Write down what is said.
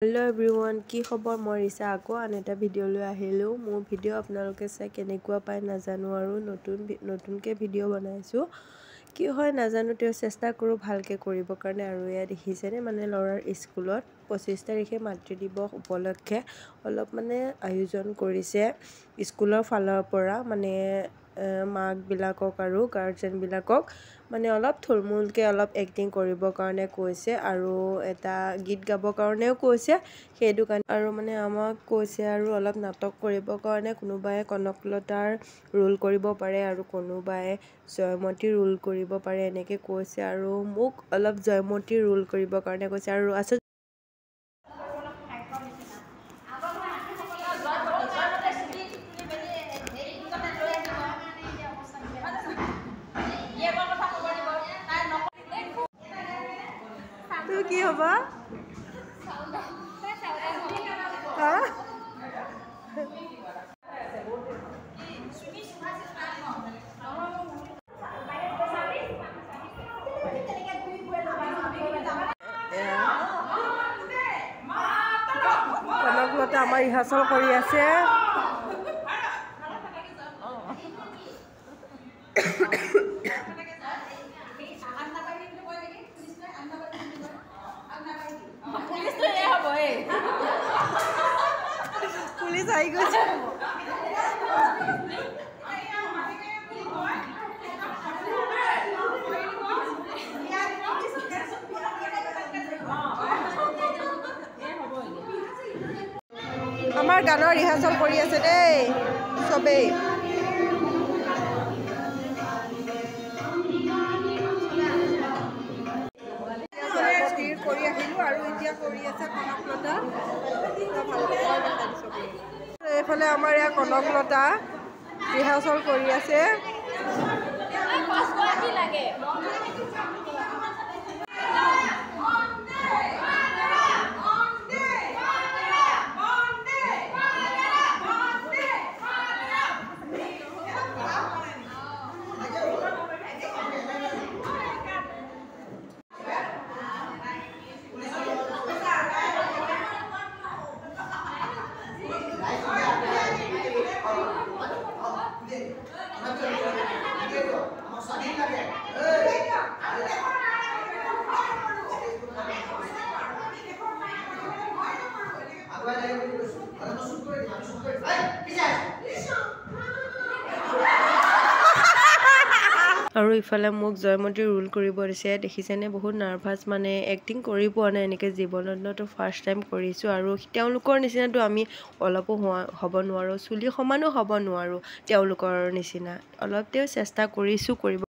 hello everyone की खबर मैं ऋषा आको आन एटा भिडिओ লৈ আহিলো মোৰ ভিডিও আপোনালোকে চাই কেনেকুৱা পায় নাজানো আৰু নতুনকে ভিডিও বনাইছো কি হয় নাজানো তেও চেষ্টা কৰো ভালকে কৰিব কাৰণে আৰু ইয়া দেখিছেনে মানে লৰাৰ স্কুলত 25 তাৰিখে মাতৃ দিৱস উপলক্ষে অলপ মানে আয়োজন কৰিছে স্কুলৰ ফালৰ পৰা মানে মাক বিলাকক আৰু গাৰ্জেন বিলাকক মানে অলপ থুলমুলকে অলপ এক্টিং কৰিব কাৰণে কৈছে আৰু এটা গীত গাব কাৰণেও কৈছে হেতু কাৰণে আৰু মানে আমাক কৈছে আৰু অলপ নাটক কৰিব কাৰণে কোনোবাই কনকলতাৰ ৰোল কৰিব পাৰে আৰু কোনোবাই জয়মতী ৰোল কৰিব পাৰে এনেকে কৈছে আৰু মোক অলপ জয়মতী ৰোল কৰিব কাৰণে কৈছে আৰু तो की होबा हां কনকলতা আমাৰ ৰিহাৰ্সল কৰি আছে पुलिस आई गई हमार गानर रिहार्सल करी आछे दे सबे एफाले आमार या कनकलता रिहार्सल करी आछे আৰু ইফালে মোক জয়মতী ৰোল কৰিব দিছে দেখিছেনে বহুত নাৰ্ভাস মানে এক্টিং কৰি পোৱা নাই এনেকে জীৱনতো ফাৰ্স্ট টাইম কৰিছো আৰু তেওঁলোকৰ নিচিনাটো আমি অলপো হ'ব নোৱাৰো চুলি সমানো হ'ব নোৱাৰো তেওঁলোকৰ নিচিনা অলপ তেও চেষ্টা কৰিছো কৰিব